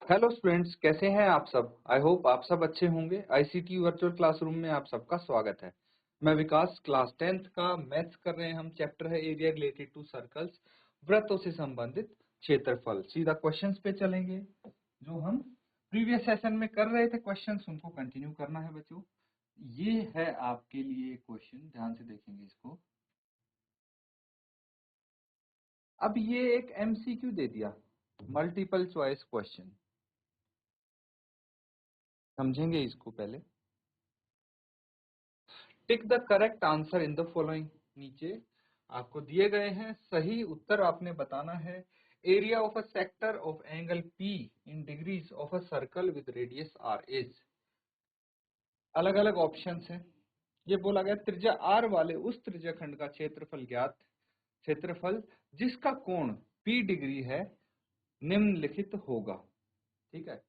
Hello students, कैसे हैं आप सब। आई होप आप सब अच्छे होंगे। आईसीटी वर्चुअल क्लासरूम में आप सबका स्वागत है। मैं विकास, क्लास 10th का मैथ्स कर रहे हैं हम। चैप्टर है एरिया रिलेटेड टू सर्कल्स, वृत्तों से संबंधित क्षेत्रफल। सीधा क्वेश्चंस पे चलेंगे जो हम प्रीवियस सेशन में कर रहे थे। क्वेश्चंस उनको कंटिन्यू करना है बच्चों। ये है आपके लिए क्वेश्चन, ध्यान से देखेंगे इसको। अब ये एक एमसीक्यू दे दिया, मल्टीपल चॉइस क्वेश्चन। समझेंगे इसको पहले। Tick the correct answer in the following. नीचे आपको दिए गए हैं, सही उत्तर आपने बताना है। Area of a sector of angle P in degrees of a circle with radius R is. अलग अलग ऑप्शंस हैं। ये बोला गया त्रिज्या R वाले उस त्रिज्या खंड का क्षेत्रफल ज्ञात, क्षेत्रफल जिसका कोण P डिग्री है निम्नलिखित होगा। ठीक है,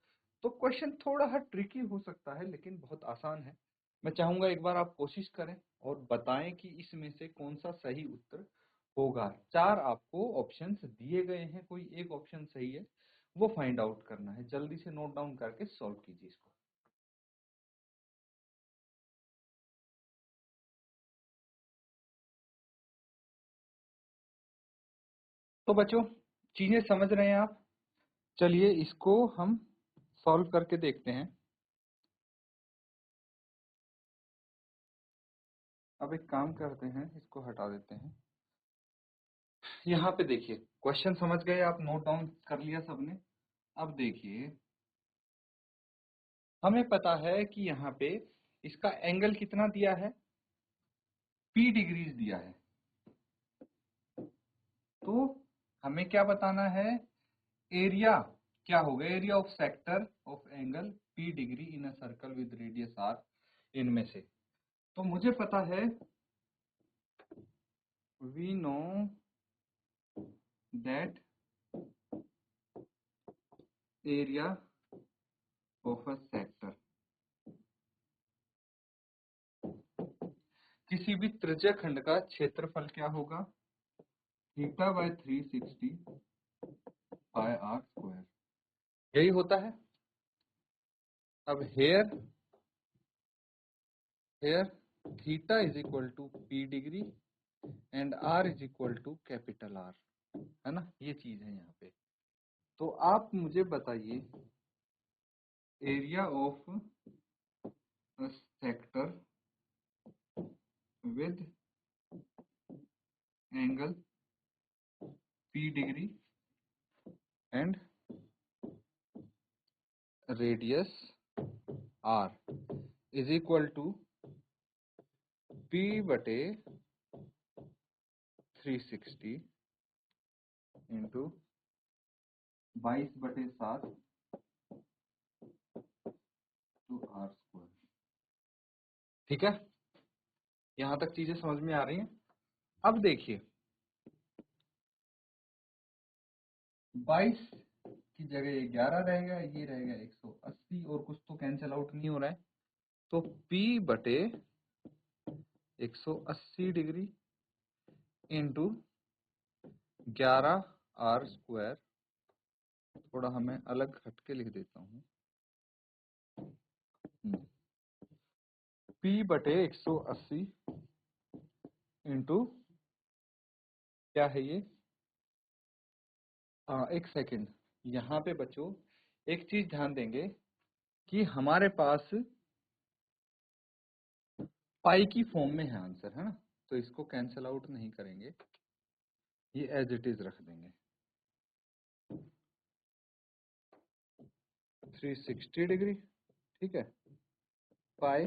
तो क्वेश्चन थोड़ा सा ट्रिकी हो सकता है लेकिन बहुत आसान है। मैं चाहूंगा एक बार आप कोशिश करें और बताएं कि इसमें से कौन सा सही उत्तर होगा। चार आपको ऑप्शंस दिए गए हैं, कोई एक ऑप्शन सही है वो फाइंड आउट करना है। जल्दी से नोट डाउन करके सॉल्व कीजिए इसको। तो बच्चों, चीजें समझ रहे हैं आप। चलिए इसको हम सॉल्व करके देखते हैं। अब एक काम करते हैं, इसको हटा देते हैं। यहाँ पे देखिए, क्वेश्चन समझ गए आप, नोट डाउन कर लिया सबने। अब देखिए, हमें पता है कि यहाँ पे इसका एंगल कितना दिया है, P डिग्रीज दिया है। तो हमें क्या बताना है, एरिया क्या होगा, area of sector of angle P degree in a circle with radius R। इनमें से तो मुझे पता है, we know that area of a sector, किसी भी त्रिज्या खंड का क्षेत्रफल क्या होगा, theta by 360 by R square. यही होता है। अब here theta is equal to P degree and R is equal to capital R, है ना। ये चीज है यहाँ पे। तो आप मुझे बताइए, area of sector with angle P degree and radius R is equal to P बटे 360 इंटू 22/7 टू R स्क्वायर। ठीक है, यहां तक चीजें समझ में आ रही हैं। अब देखिए, 22 की जगह ये 11 रहेगा, ये रहेगा 180 और कुछ तो कैंसिल आउट नहीं हो रहा है। तो P बटे 180 डिग्री इंटू 11R स्क्वायर। थोड़ा हमें अलग हटके लिख देता हूँ। P बटे 180 इंटू क्या है ये, एक सेकेंड। यहाँ पे बच्चों एक चीज ध्यान देंगे कि हमारे पास पाई की फॉर्म में है आंसर, है ना। तो इसको कैंसिल आउट नहीं करेंगे, ये एज इट इज रख देंगे। 360 डिग्री, ठीक है, पाई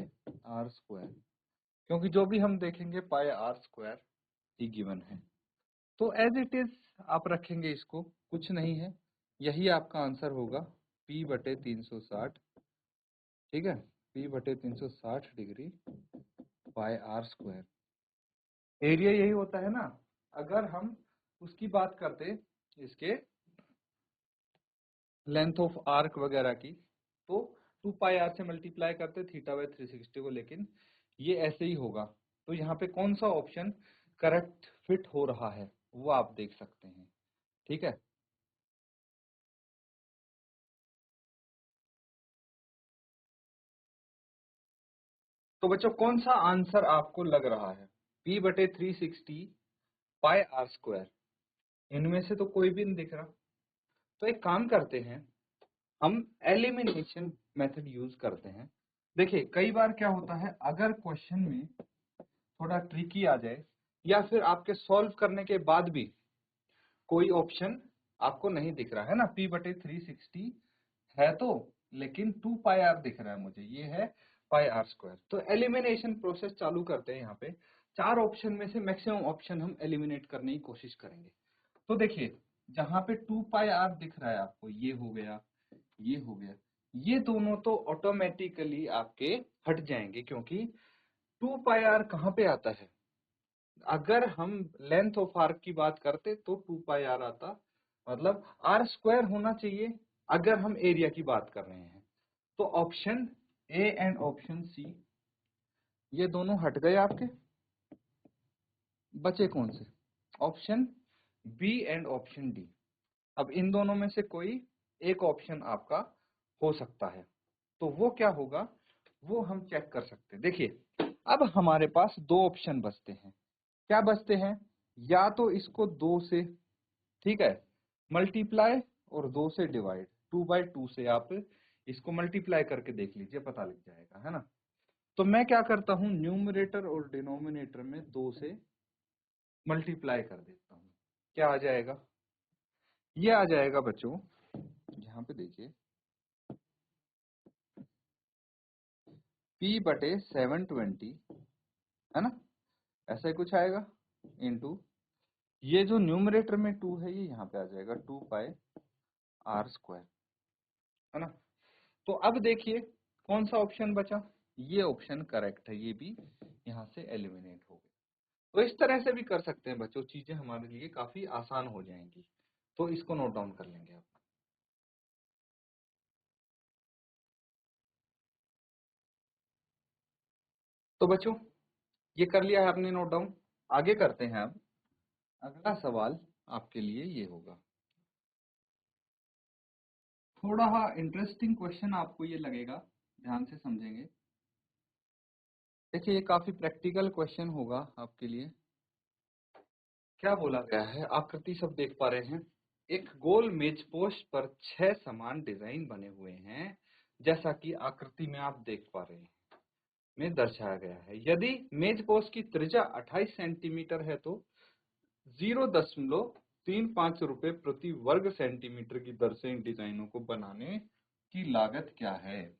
R स्क्वायर। क्योंकि जो भी हम देखेंगे पाई R स्क्वायर ही गिवन है। तो एज इट इज आप रखेंगे इसको, कुछ नहीं है, यही आपका आंसर होगा। P बटे 360, ठीक है, P बटे 360 degree pi R square. Area यही होता है ना। अगर हम उसकी बात करते, इसके लेंथ ऑफ आर्क वगैरह की, तो 2 पाई R से मल्टीप्लाई करते थीटा बाय 360 को, लेकिन ये ऐसे ही होगा। तो यहाँ पे कौन सा ऑप्शन करेक्ट फिट हो रहा है वो आप देख सकते हैं। ठीक है, तो बच्चों कौन सा आंसर आपको लग रहा है? P/360 पाई आर स्क्वायर, इनमें से तो कोई भी नहीं दिख रहा। तो एक काम करते हैं, हम एलिमिनेशन मेथड यूज करते हैं। देखिए कई बार क्या होता है, अगर क्वेश्चन में थोड़ा ट्रिकी आ जाए या फिर आपके सॉल्व करने के बाद भी कोई ऑप्शन आपको नहीं दिख रहा है ना, P/360 है तो, लेकिन 2 पाई आर दिख रहा है मुझे, ये है पाई आर स्क्वायर। तो एलिमिनेशन प्रोसेस चालू करते हैं। यहाँ पे 4 ऑप्शन में से मैक्सिमम ऑप्शन हम एलिमिनेट करने की कोशिश करेंगे। तो देखिए जहाँ पे 2 पाई आर दिख रहा है आपको, ये हो गया, ये हो गया, ये दोनों तो ऑटोमेटिकली आपके हट जाएंगे, क्योंकि 2 पाई आर कहाँ पे आता है? अगर हम लेंथ ऑफ आर्क की बात करते तो 2 पाई आर आता, मतलब आर स्क्वायर होना चाहिए अगर हम एरिया की बात कर रहे हैं। तो option A and option C ये दोनों हट गए आपके, बचे कौन से? Option B and option D. अब इन दोनों में से कोई एक ऑप्शन आपका हो सकता है, तो वो क्या होगा वो हम चेक कर सकते हैं। देखिए अब हमारे पास 2 ऑप्शन बचते हैं। क्या बचते हैं? या तो इसको 2 से, ठीक है, मल्टीप्लाई और 2 से डिवाइड, 2/2 से आप इसको मल्टीप्लाई करके देख लीजिए, पता लग जाएगा, है ना। तो मैं क्या करता हूँ, न्यूमरेटर और डिनोमिनेटर में 2 से मल्टीप्लाई कर देता हूँ। क्या आ जाएगा? ये आ जाएगा बच्चों, यहाँ पे देखिए P/720, है ना, ऐसा ही कुछ आएगा, इनटू ये जो न्यूमरेटर में 2 है ये यहाँ पे आ जाएगा 2 पाई आर स्क्वायर, है ना। तो अब देखिए कौन सा ऑप्शन बचा, ये ऑप्शन करेक्ट है, ये भी यहाँ से एलिमिनेट हो गया। तो इस तरह से भी कर सकते हैं बच्चों, चीजें हमारे लिए काफी आसान हो जाएंगी। तो इसको नोट डाउन कर लेंगे आप। तो बच्चों ये कर लिया है आपने नोट डाउन। आगे करते हैं अब, अगला सवाल आपके लिए ये होगा, थोड़ा इंटरेस्टिंग क्वेश्चन आपको ये लगेगा, ध्यान से समझेंगे। देखिए ये काफी प्रैक्टिकल क्वेश्चन होगा आपके लिए। क्या बोला गया है, आकृति सब देख पा रहे हैं। एक गोल मेज पोस्ट पर 6 समान डिजाइन बने हुए हैं, जैसा कि आकृति में आप देख पा रहे हैं, में दर्शाया गया है। यदि मेज पोस्ट की त्रिज्या 28 सेंटीमीटर है तो 0.35 रुपए प्रति वर्ग सेंटीमीटर की दर से इन डिजाइनों को बनाने की लागत क्या है?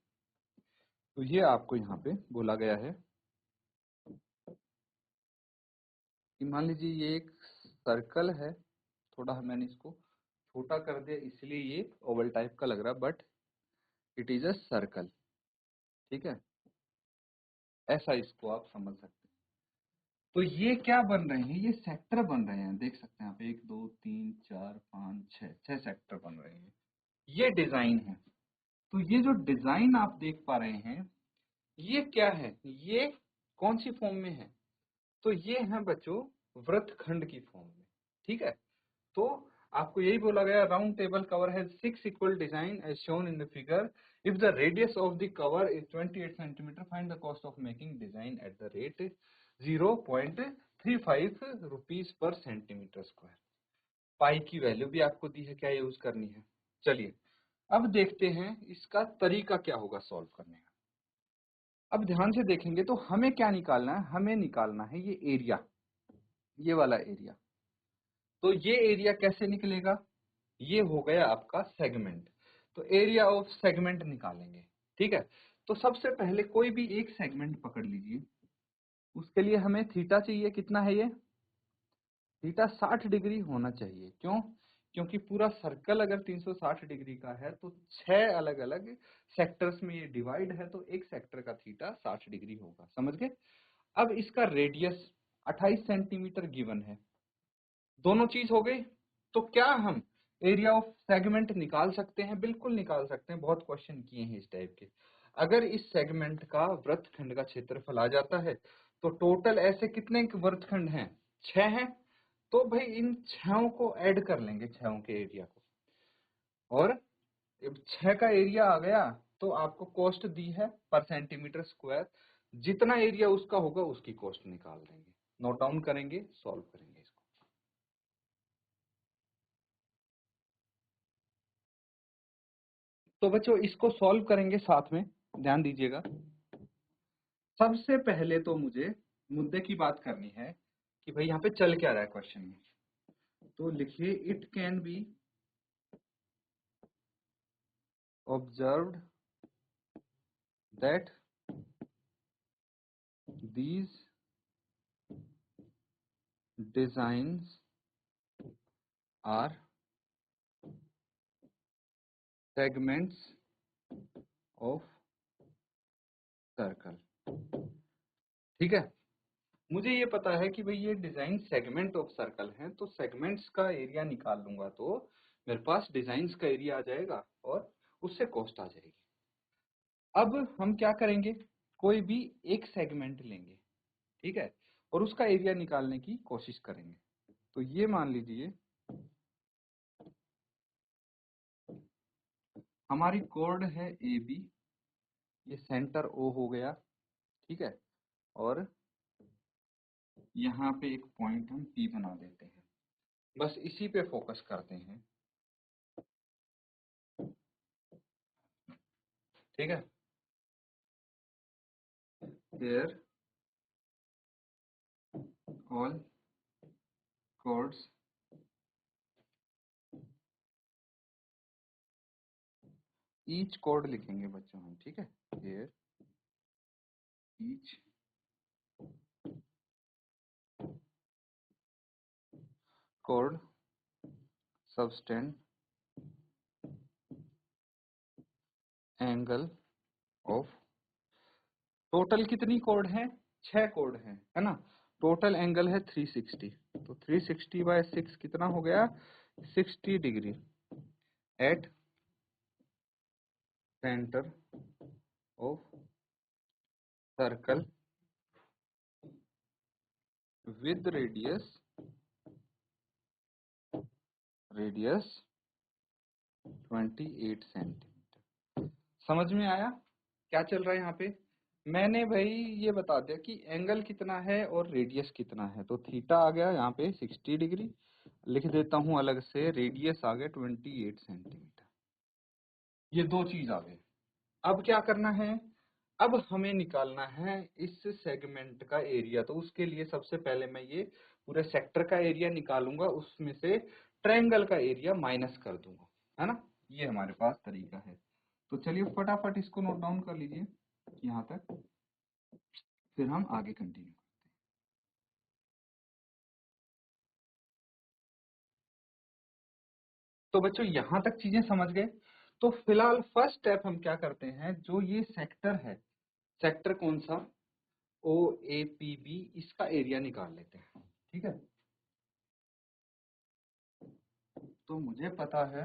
तो ये आपको यहाँ पे बोला गया है कि मान लीजिए ये एक सर्कल है, थोड़ा मैंने इसको छोटा कर दिया इसलिए ये ओवल टाइप का लग रहा, but it is a circle, ठीक है, ऐसा इसको आप समझ सकते हैं। तो ये क्या बन रहे हैं, ये सेक्टर बन रहे हैं, देख सकते हैं आप, 1 2 3 4 5 6 सेक्टर बन रहे हैं, ये डिजाइन है। तो ये जो डिजाइन आप देख पा रहे हैं ये क्या है, ये कौन सी फॉर्म में है? तो ये है बच्चों वृत्तखंड की फॉर्म में, ठीक है। तो आपको यही बोला गया, round table cover has 6 equal design as shown in the figure. If the radius of the cover is 28 centimetre, find the cost of making design at the rate 0.35 rupees per centimetre square. Pi की value भी आपको दी है, क्या use करनी है। चलिए अब देखते हैं इसका तरीका क्या होगा सॉल्व करने का। अब ध्यान से देखेंगे तो हमें क्या निकालना है, हमें निकालना है ये एरिया, ये वाला एरिया। तो ये एरिया कैसे निकलेगा, ये हो गया आपका सेगमेंट। तो एरिया ऑफ सेगमेंट निकालेंगे, ठीक है। तो सबसे पहले कोई भी एक सेगमेंट पकड़ लीजिए, उसके लिए हमें थीटा चाहिए, कितना है ये, थीटा 60 डिग्री होना चाहिए। क्यों? क्योंकि पूरा सर्कल अगर 360 डिग्री का है तो 6 अलग अलग सेक्टर्स में ये डिवाइड है, तो एक सेक्टर का थीटा 60 डिग्री होगा, समझ गए। अब इसका रेडियस 28 सेंटीमीटर गिवन है, दोनों चीज हो गई। तो क्या हम एरिया ऑफ सेगमेंट निकाल सकते हैं? बिल्कुल निकाल सकते हैं, बहुत क्वेश्चन किए हैं इस टाइप के। अगर इस सेगमेंट का वृत्तखंड का क्षेत्रफल आ जाता है तो टोटल ऐसे कितने वृत्तखंड हैं, 6 हैं। तो भाई इन 6 को ऐड कर लेंगे, 6 के एरिया को, और 6 का एरिया आ गया तो आपको कॉस्ट दी है पर सेंटीमीटर स्क्वायर, जितना एरिया उसका होगा उसकी कॉस्ट निकाल देंगे। नोट डाउन करेंगे, सॉल्व करेंगे इसको। तो बच्चों इसको सॉल्व करेंगे साथ में, ध्यान दीजिएगा। सबसे पहले तो मुझे मुद्दे की बात करनी है कि भाई यहाँ पे चल क्या रहा है क्वेश्चन में। तो लिखिए it can be observed that these designs are segments of circle। ठीक है, मुझे ये पता है कि भाई ये डिजाइन सेगमेंट ऑफ सर्कल है, तो सेगमेंट्स का एरिया निकाल लूंगा तो मेरे पास डिजाइन्स का एरिया आ जाएगा और उससे कॉस्ट आ जाएगी। अब हम क्या करेंगे, कोई भी एक सेगमेंट लेंगे, ठीक है, और उसका एरिया निकालने की कोशिश करेंगे। तो ये मान लीजिए हमारी कोड है ए बी, ये सेंटर ओ हो गया, ठीक है, और यहाँ पे एक पॉइंट हम पी बना देते हैं, बस इसी पे फोकस करते हैं। ठीक है, here all chords each chord लिखेंगे बच्चों हम, ठीक है, here each chord subtend angle of, total कितनी कोड है, 6 कोड है ना, टोटल एंगल है 360, तो 360/6 कितना हो गया, 60 degree at centre of circle with radius 28 centimetre. समझ में आया क्या चल रहा है यहाँ पे। मैंने भाई ये बता दिया कि एंगल कितना है और रेडियस कितना है, तो थीटा आ गया यहाँ पे 60 डिग्री, लिख देता हूँ अलग से, रेडियस आ गया 28 सेंटीमीटर। ये दो चीज आ गए। अब क्या करना है, अब हमें निकालना है इस सेगमेंट का एरिया। तो उसके लिए सबसे पहले मैं ये पूरे सेक्टर का एरिया निकालूंगा, उसमें से ट्रायंगल का एरिया माइनस कर दूंगा, है ना, ये हमारे पास तरीका है। तो चलिए फटाफट इसको नोट डाउन कर लीजिए यहाँ तक, फिर हम आगे कंटिन्यू। तो बच्चों यहाँ तक चीजें समझ गए। तो फिलहाल फर्स्ट स्टेप हम क्या करते हैं, जो ये सेक्टर है, सेक्टर कौन सा, ओ ए पी बी, इसका एरिया निकाल लेते हैं। ठीक है, तो मुझे पता है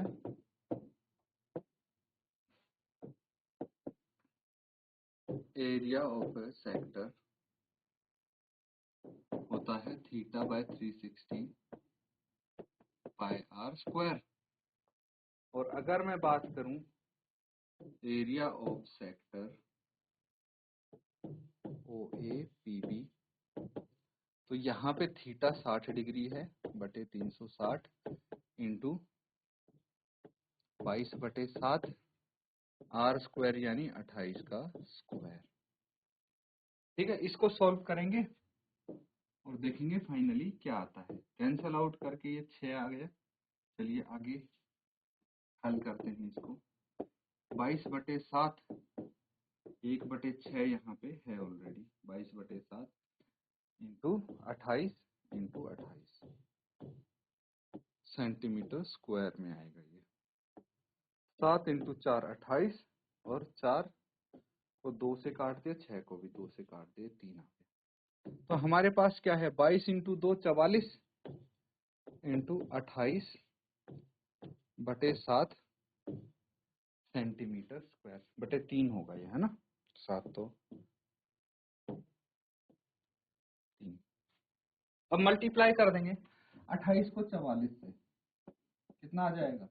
एरिया ऑफ ए सेक्टर होता है θ/360 πr²। और अगर मैं बात करूं area of sector O A P B, तो यहाँ पे थीटा 60 डिग्री है बटे 360 इंटू 22/7 r² यानी 28 का स्क्वायर। ठीक है, इसको सॉल्व करेंगे और देखेंगे फाइनली क्या आता है। कैंसल आउट करके ये 6 आ गया। चलिए आगे हल करते हैं इसको। 22/7 1/6 यहाँ पे है already, 22/7 into 28 into 28 centimetre square में आएगा ये। 7 इंटू 4 28, और 4 को 2 से काट दिया, 6 को भी 2 से काट दिया, 3 आ गया। तो हमारे पास क्या है, 22 इंटू 2 44 इंटू 28/7 सेंटीमीटर स्क्वायर बटे 3 होगा ये, है ना, 7 तो 3। अब मल्टीप्लाई कर देंगे 28 को 44 से, कितना आ जाएगा,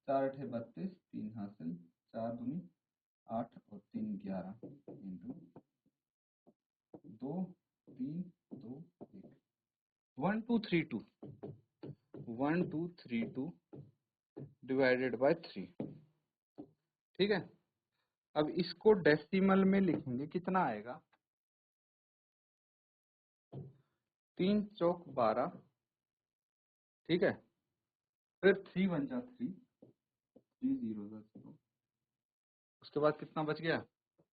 4 8 32, 3 हासिल, 4 दूनी 8 और 3 11 इंटू 2 3 2 1 1 2 3 2 1 2 3 2 डिवाइडेड बाय 3। ठीक है, अब इसको डेसिमल में लिखेंगे, कितना आएगा? 3 चौक 12, ठीक है, फिर 3 1 जा 3, 3 0 जा 0, उसके बाद कितना बच गया?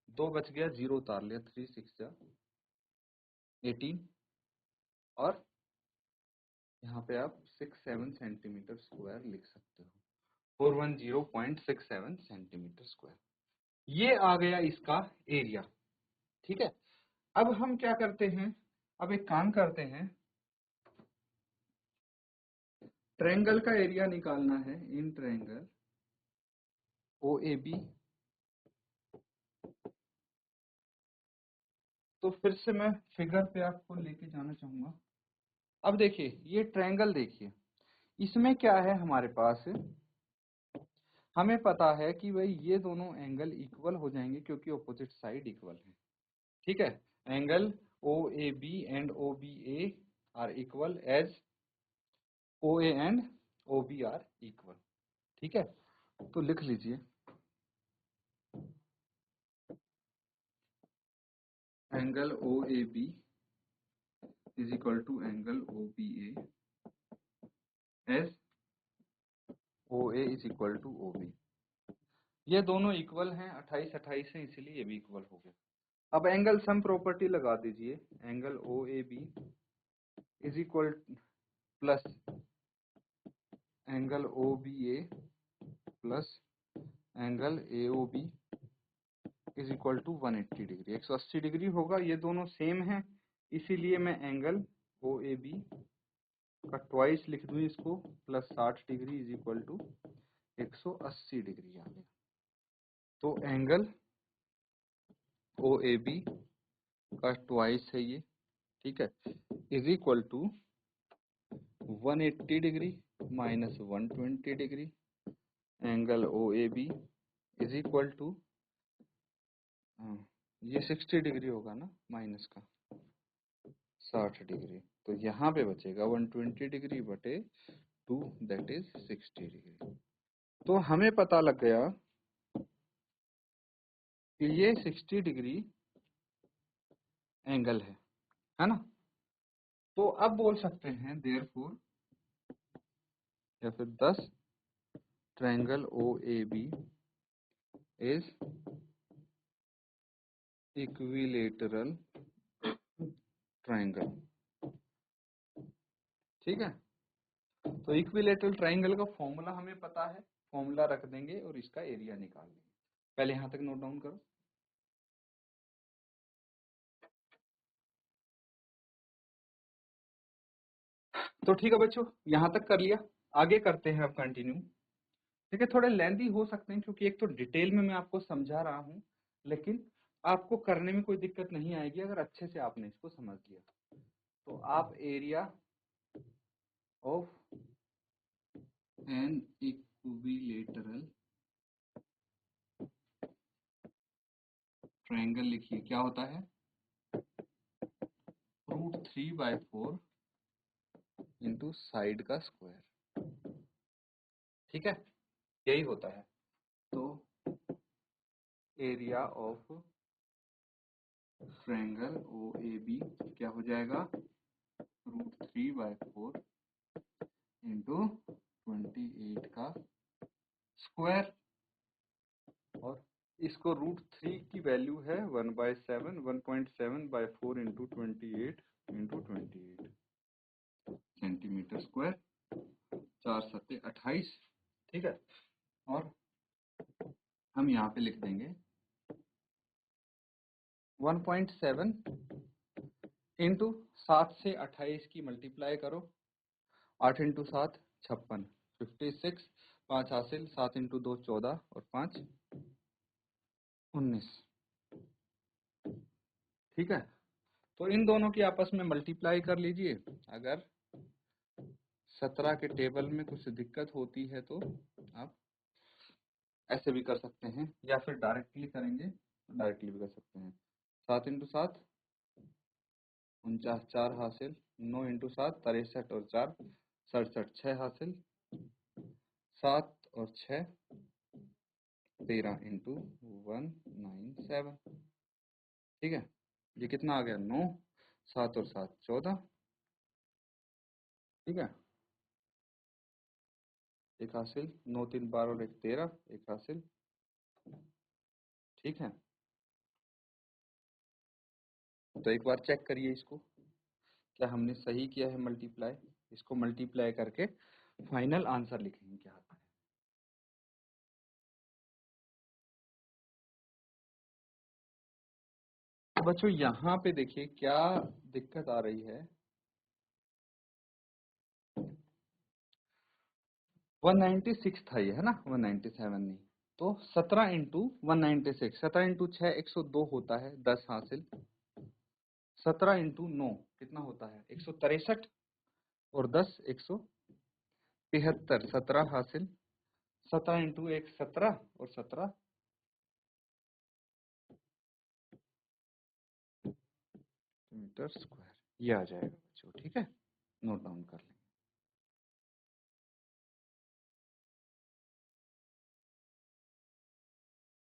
2 बच गया, 0 उतार लिया, 3 6 जा 18, और यहाँ पे आप 67 सेंटीमीटर स्क्वायर लिख सकते हो, 410.67 सेंटीमीटर स्क्वायर। ये आ गया इसका एरिया। ठीक है, अब हम क्या करते हैं, अब एक काम करते हैं, ट्रायंगल का एरिया निकालना है इन ट्रायंगल OAB। तो फिर से मैं फिगर पे आपको लेके जाना चाहूंगा। अब देखिए ये ट्रायंगल देखिए, इसमें क्या है हमारे पास, हमें पता है कि भाई ये दोनों एंगल इक्वल हो जाएंगे क्योंकि ऑपोजिट साइड इक्वल है। ठीक है, angle OAB and OBA are equal as OA and OB are equal. ठीक है, तो लिख लीजिए angle OAB is equal to angle OBA as OA is equal to OB। ये दोनों इक्वल हैं, 28 28 है, इसलिए ये भी इक्वल हो गया। अब एंगल सम प्रॉपर्टी लगा दीजिए, angle OAB is equal plus angle OBA plus angle AOB is equal to 180 degree, 180 degree होगा। ये दोनों सेम हैं, इसीलिए मैं एंगल OAB का ट्वाइस लिख दूं इसको, plus 60 degree is equal to 180 degree आ गया। तो एंगल OAB का ट्वाइस है ये, ठीक है, is equal to 180 degree minus 120 degree, angle OAB is equal to, ये 60 डिग्री होगा ना, माइनस का 60 डिग्री, तो यहाँ पे बचेगा 120 डिग्री बटे 2, दैट इज 60 डिग्री। तो हमें पता लग गया कि ये 60 डिग्री एंगल है ना। तो अब बोल सकते हैं देयरफॉर, या फिर 10 triangle OAB is equilateral triangle. ठीक है, तो इक्विलेटरल ट्रायंगल का फॉर्मूला हमें पता है, फॉर्मूला रख देंगे और इसका एरिया निकाल देंगे। पहले यहां तक नोट डाउन करो। तो ठीक है बच्चों, यहां तक कर लिया, आगे करते हैं अब कंटिन्यू। ठीक है, थोड़े लेंथी हो सकते हैं क्योंकि एक तो डिटेल में मैं आपको समझा रहा हूं, लेकिन आपको करने में कोई दिक्कत नहीं आएगी अगर अच्छे से आपने इसको समझ लिया। तो आप area of an equilateral triangle लिखिए, क्या होता है, √3/4 इंटू साइड का स्क्वायर। ठीक है, यही होता है। तो एरिया ऑफ ट्रायंगल OAB क्या हो जाएगा, √3/4 इंटू 28 का स्क्वायर, और इसको √3 की वैल्यू है 1/7, 1.7/4 इंटू 28 इंटू 28 सेंटीमीटर स्क्वायर, 4 सत्ते 28। ठीक है, और हम यहाँ पे लिख देंगे 1.7 इंटू 7 से 28 की मल्टीप्लाई करो, 8 इंटू 7 56, 56, 5 हासिल, 7 इंटू 2 14 और 5 19। ठीक है, तो इन दोनों की आपस में मल्टीप्लाई कर लीजिए। अगर 17 के टेबल में कुछ दिक्कत होती है तो आप ऐसे भी कर सकते हैं, या फिर डायरेक्टली करेंगे तो डायरेक्टली भी कर सकते हैं। 7 इंटू 7 49 4 हासिल, 9 इंटू 7 63 और 4 67 6 हासिल, 7 और 6 13 इंटू 197। ठीक है, ये कितना आ गया 9, 7 और 7 14। ठीक है, एक हासिल, 9 3 12 और 1 13, एक हासिल। ठीक है, तो एक बार चेक करिए इसको, क्या हमने सही किया है मल्टीप्लाई। इसको मल्टीप्लाई करके फाइनल आंसर लिखेंगे क्या आता है। तो बच्चों यहाँ पे देखिए क्या दिक्कत आ रही है। 196 था ये, है ना, 197 नहीं। तो 17 इंटू 196, 17 इंटू 6 102 होता है, 10 हासिल। 17 इंटू 9 कितना होता है 163, और 10 173, 17 हासिल। 17 इंटू 1 17 और 17 मीटर स्क्वायर, ये आ जाएगा बच्चों। ठीक है, नोट डाउन कर लें।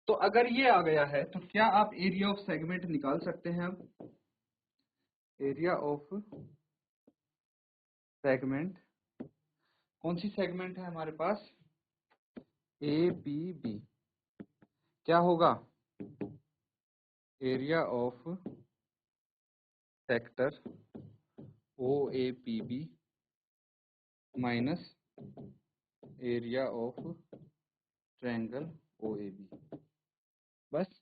तो अगर ये आ गया है तो क्या आप एरिया ऑफ सेगमेंट निकाल सकते हैं। अब एरिया ऑफ सेगमेंट, कौन सी सेगमेंट है हमारे पास, ए पी बी। क्या होगा, area of sector O A P B minus area of triangle O A B. बस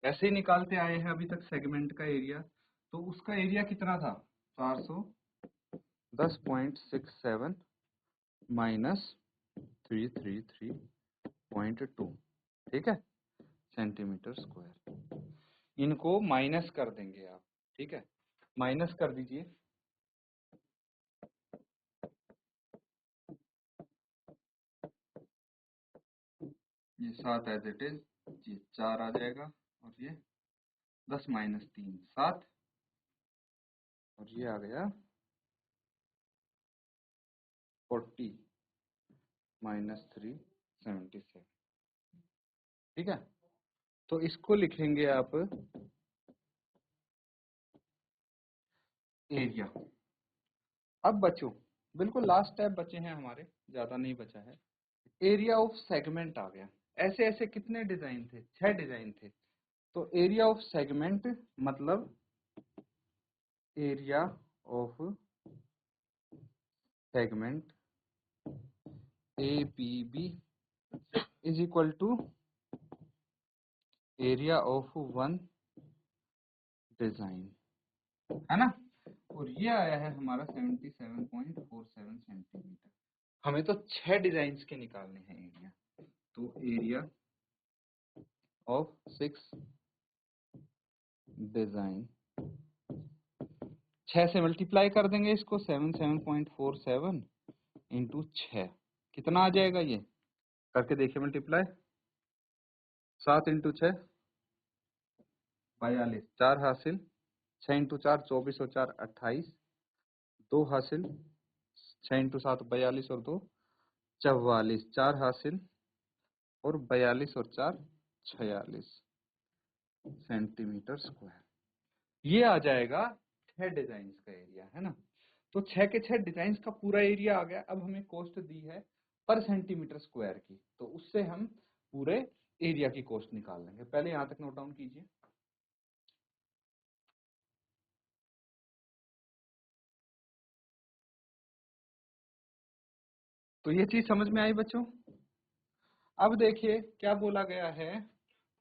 ऐसे ही निकालते आए हैं अभी तक सेगमेंट का एरिया। तो उसका एरिया कितना था 410.67 माइनस 333.2। ठीक है, सेंटीमीटर स्क्वायर। इनको माइनस कर देंगे आप। ठीक है, माइनस कर दीजिए। ये 7 एज इट इज, ये 4 आ जाएगा, और ये 10 माइनस 3 7, और ये आ गया 40 माइनस 3 77। ठीक है, तो इसको लिखेंगे आप एरिया। अब बच्चों बिल्कुल लास्ट स्टेप बचे हैं हमारे, ज्यादा नहीं बचा है। एरिया ऑफ सेगमेंट आ गया। ऐसे ऐसे कितने डिजाइन थे, 6 डिजाइन थे। तो एरिया ऑफ सेगमेंट मतलब area of segment A P B is equal to area of one design, है ना। और ये आया है हमारा 77.47 सेंटीमीटर। हमें तो 6 डिजाइन के निकालने हैं एरिया। तो एरिया ऑफ 6 डिजाइन, 6 से मल्टीप्लाई कर देंगे इसको, 77.47 इंटू 6, कितना आ जाएगा ये, करके देखिए मल्टीप्लाई। 7 इंटू 6 42, 4 हासिल। 6 इंटू 4 24 और 4 28, 2 हासिल। 6 इंटू 7 42 और 2 44, 4 हासिल, और 42 और 4 46 सेंटीमीटर स्क्वायर। ये आ जाएगा 6 डिजाइन का एरिया, है ना। तो 6 के 6 डिजाइन का पूरा एरिया आ गया। अब हमें कॉस्ट दी है पर सेंटीमीटर स्क्वायर की, तो उससे हम पूरे एरिया की कॉस्ट निकाल लेंगे। पहले यहां तक नोट डाउन कीजिए। तो ये चीज समझ में आई बच्चों। अब देखिए क्या बोला गया है,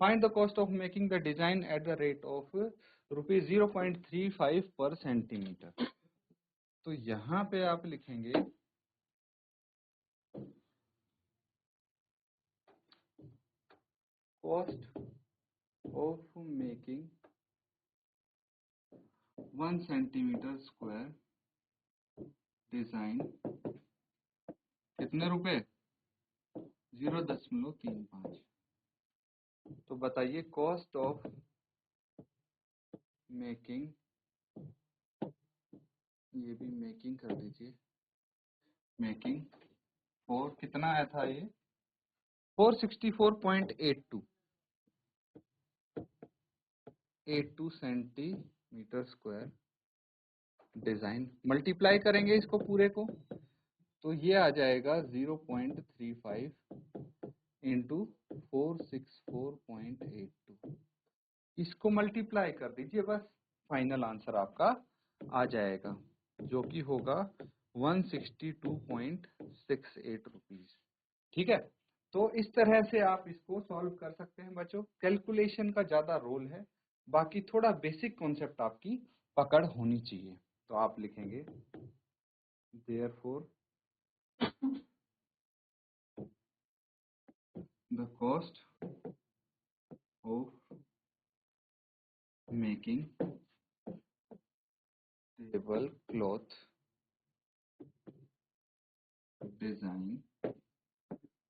find the cost of making the design at the rate of ₹0.35 पर सेंटीमीटर। तो यहाँ पे आप लिखेंगे cost of making 1 centimetre square design, कितने रुपए, 0.35। तो बताइए कॉस्ट ऑफ मेकिंग ये भी मेकिंग कर दीजिए। मेकिंग फॉर कितना आया था ये 464.82 सेंटीमीटर स्क्वायर। डिजाइन मल्टीप्लाई करेंगे इसको पूरे को तो ये आ जाएगा 0.35 इंटू 464.82। इसको मल्टीप्लाई कर दीजिए बस, फाइनल आंसर आपका आ जाएगा जो कि होगा 162.68 रुपीज। ठीक है, तो इस तरह से आप इसको सॉल्व कर सकते हैं बच्चों। कैलकुलेशन का ज्यादा रोल है, बाकी थोड़ा बेसिक कॉन्सेप्ट आपकी पकड़ होनी चाहिए। तो आप लिखेंगे therefore the cost of making tablecloth design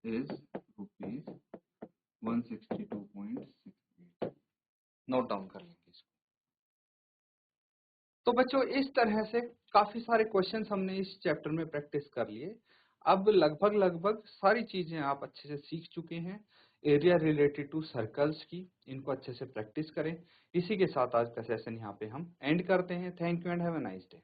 is rupees 162.68। Note down कर लेंगे इसको। तो बच्चों इस तरह से काफी सारे क्वेश्चंस हमने इस चैप्टर में प्रैक्टिस कर लिए। अब लगभग सारी चीजें आप अच्छे से सीख चुके हैं। एरिया रिलेटेड टू सर्कल्स की इनको अच्छे से प्रैक्टिस करें। इसी के साथ आज का सेशन यहाँ पे हम एंड करते हैं। Thank you and have a nice day.